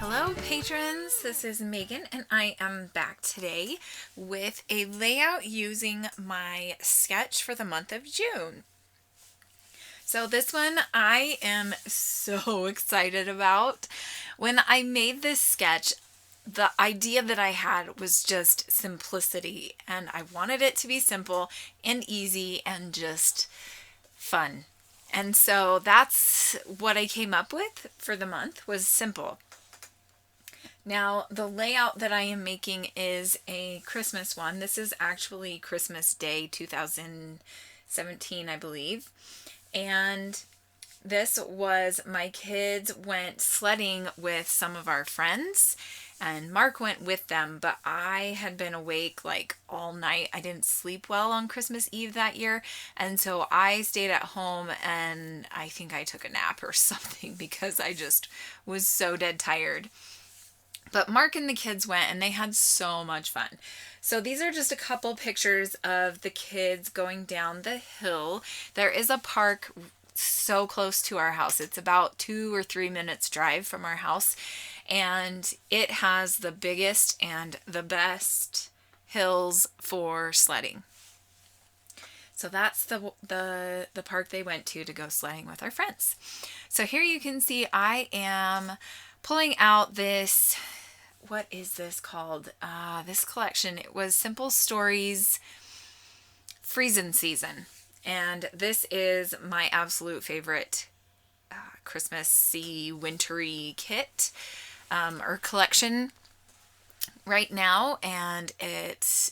Hello patrons, this is Megan and I am back today with a layout using my sketch for the month of June. So this one I am so excited about. When I made this sketch, the idea that I had was just simplicity, and I wanted it to be simple and easy and just fun. And so that's what I came up with for the month, was simple. Now, the layout that I am making is a Christmas one. This is actually Christmas Day 2017, I believe. And this was my kids went sledding with some of our friends, and Mark went with them, but I had been awake like all night. I didn't sleep well on Christmas Eve that year, and so I stayed at home and I think I took a nap or something because I just was so dead tired. But Mark and the kids went and they had so much fun. So these are just a couple pictures of the kids going down the hill. There is a park so close to our house. It's about 2 or 3 minutes drive from our house. And it has the biggest and the best hills for sledding. So that's the park they went to go sledding with our friends. So here you can see I am pulling out this, what is this called? This collection. It was Simple Stories Freezin' Season. And this is my absolute favorite Christmassy, wintry kit or collection right now. And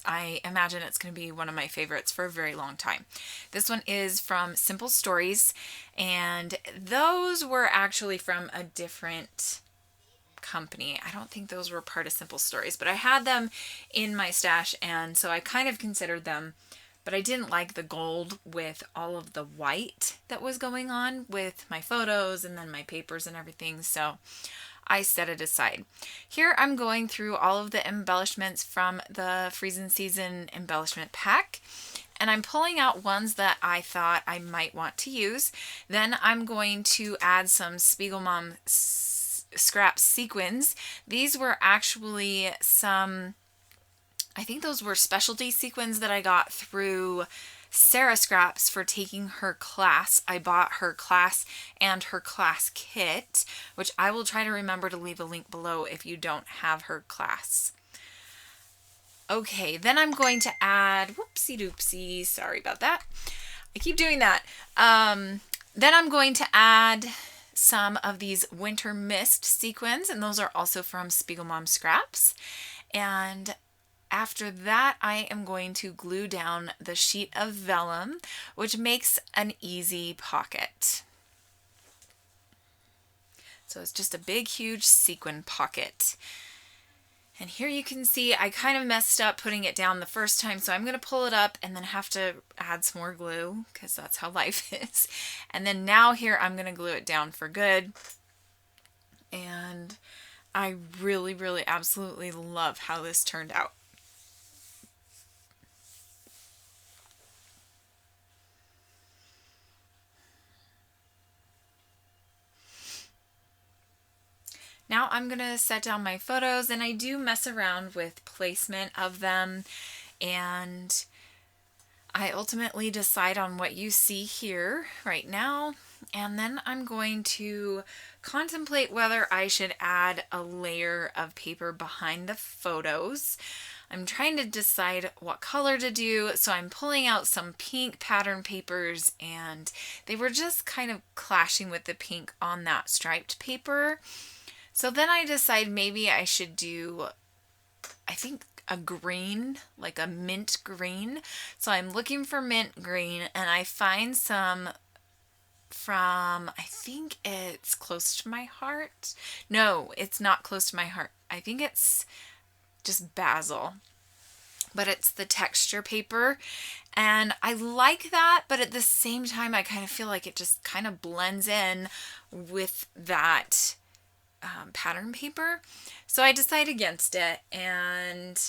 I imagine it's going to be one of my favorites for a very long time. This one is from Simple Stories. And those were actually from a different company. I don't think those were part of Simple Stories, but I had them in my stash, and so I kind of considered them, but I didn't like the gold with all of the white that was going on with my photos and then my papers and everything, so I set it aside. Here I'm going through all of the embellishments from the Freezin' Season embellishment pack, and I'm pulling out ones that I thought I might want to use. Then I'm going to add some Spiegelmom scrap sequins. These were actually some, I think those were specialty sequins that I got through Sarah Scraps for taking her class. I bought her class and her class kit, which I will try to remember to leave a link below if you don't have her class. Okay, then I'm going to add, whoopsie doopsie, sorry about that. I keep doing that. Then I'm going to add some of these Winter Mist sequins, and those are also from Spiegelmom Scraps. And after that, I am going to glue down the sheet of vellum, which makes an easy pocket. So it's just a big, huge sequin pocket. And here you can see I kind of messed up putting it down the first time, so I'm going to pull it up and then have to add some more glue because that's how life is. And then now here I'm going to glue it down for good. And I really, really absolutely love how this turned out. Now I'm going to set down my photos, and I do mess around with placement of them, and I ultimately decide on what you see here right now, and then I'm going to contemplate whether I should add a layer of paper behind the photos. I'm trying to decide what color to do, so I'm pulling out some pink pattern papers, and they were just kind of clashing with the pink on that striped paper. So then I decide maybe I should do, I think, a green, like a mint green. So I'm looking for mint green, and I find some from, I think it's close to my heart. No, it's not close to my heart. I think it's just basil, but it's the texture paper. And I like that, but at the same time, I kind of feel like it just kind of blends in with that pattern paper. So I decide against it, and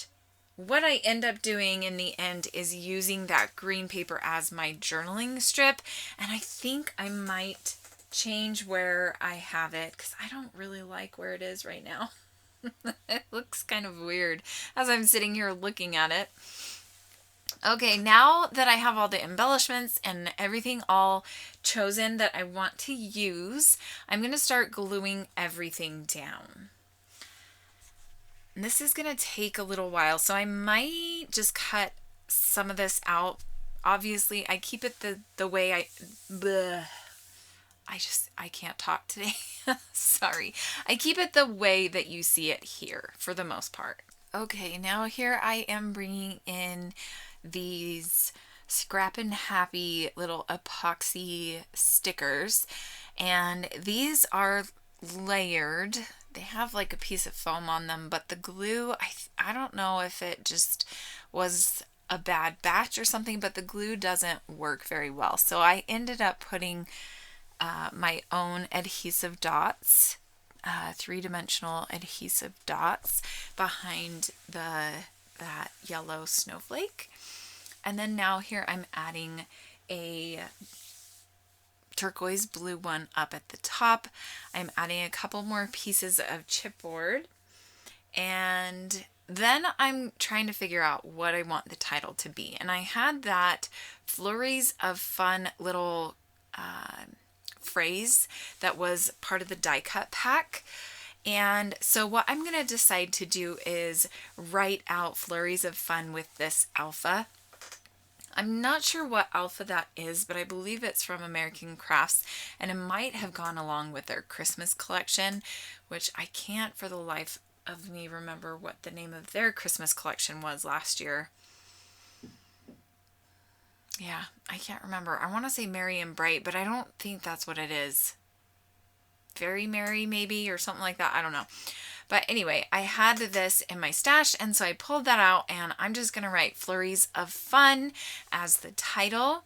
what I end up doing in the end is using that green paper as my journaling strip, and I think I might change where I have it because I don't really like where it is right now. It looks kind of weird as I'm sitting here looking at it. Okay, now that I have all the embellishments and everything all chosen that I want to use, I'm going to start gluing everything down. And this is going to take a little while, so I might just cut some of this out. Obviously, I keep it the way I can't talk today. Sorry. I keep it the way that you see it here for the most part. Okay, now here I am bringing in these Scrappin' Happy little epoxy stickers, and these are layered. They have like a piece of foam on them, but the glue, I don't know if it just was a bad batch or something, but the glue doesn't work very well. So I ended up putting my own adhesive dots, three-dimensional adhesive dots behind that yellow snowflake. And then now here I'm adding a turquoise blue one up at the top. I'm adding a couple more pieces of chipboard, and then I'm trying to figure out what I want the title to be. And I had that Flurries of Fun little phrase that was part of the die cut pack. And so what I'm going to decide to do is write out Flurries of Fun with this alpha. I'm not sure what alpha that is, but I believe it's from American Crafts, and it might have gone along with their Christmas collection, which I can't for the life of me remember what the name of their Christmas collection was last year. Yeah, I can't remember. I want to say Merry and Bright, but I don't think that's what it is. Very Merry maybe, or something like that. I don't know. But anyway, I had this in my stash, and so I pulled that out, and I'm just going to write Flurries of Fun as the title.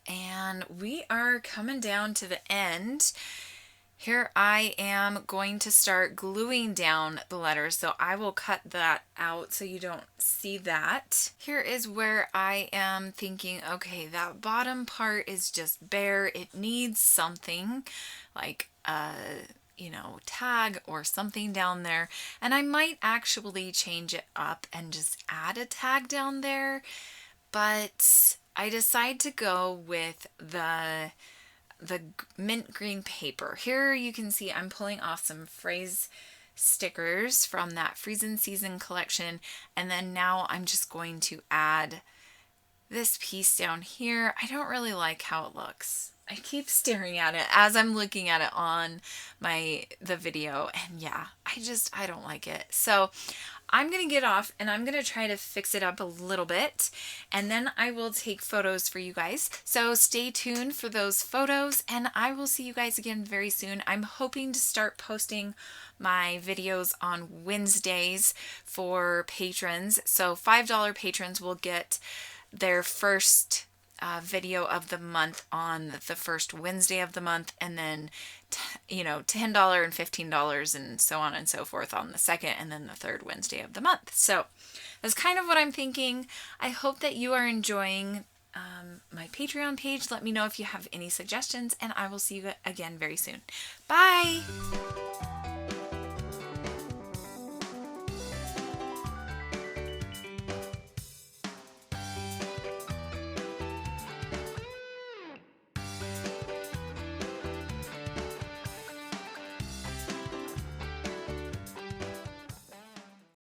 And we are coming down to the end. Here I am going to start gluing down the letters, so I will cut that out so you don't see that. Here is where I am thinking, okay, that bottom part is just bare. It needs something like a tag or something down there, and I might actually change it up and just add a tag down there, but I decide to go with the mint green paper. Here you can see I'm pulling off some phrase stickers from that Freezin' Season collection, and then now I'm just going to add this piece down here. I don't really like how it looks. I keep staring at it as I'm looking at it on the video, and yeah, I don't like it. So I'm going to get off and I'm going to try to fix it up a little bit, and then I will take photos for you guys. So stay tuned for those photos, and I will see you guys again very soon. I'm hoping to start posting my videos on Wednesdays for patrons. So $5 patrons will get their first video of the month on the first Wednesday of the month, and then $10 and $15 and so on and so forth on the second and then the third Wednesday of the month. So that's kind of what I'm thinking. I hope that you are enjoying my Patreon page. Let me know if you have any suggestions, and I will see you again very soon. Bye!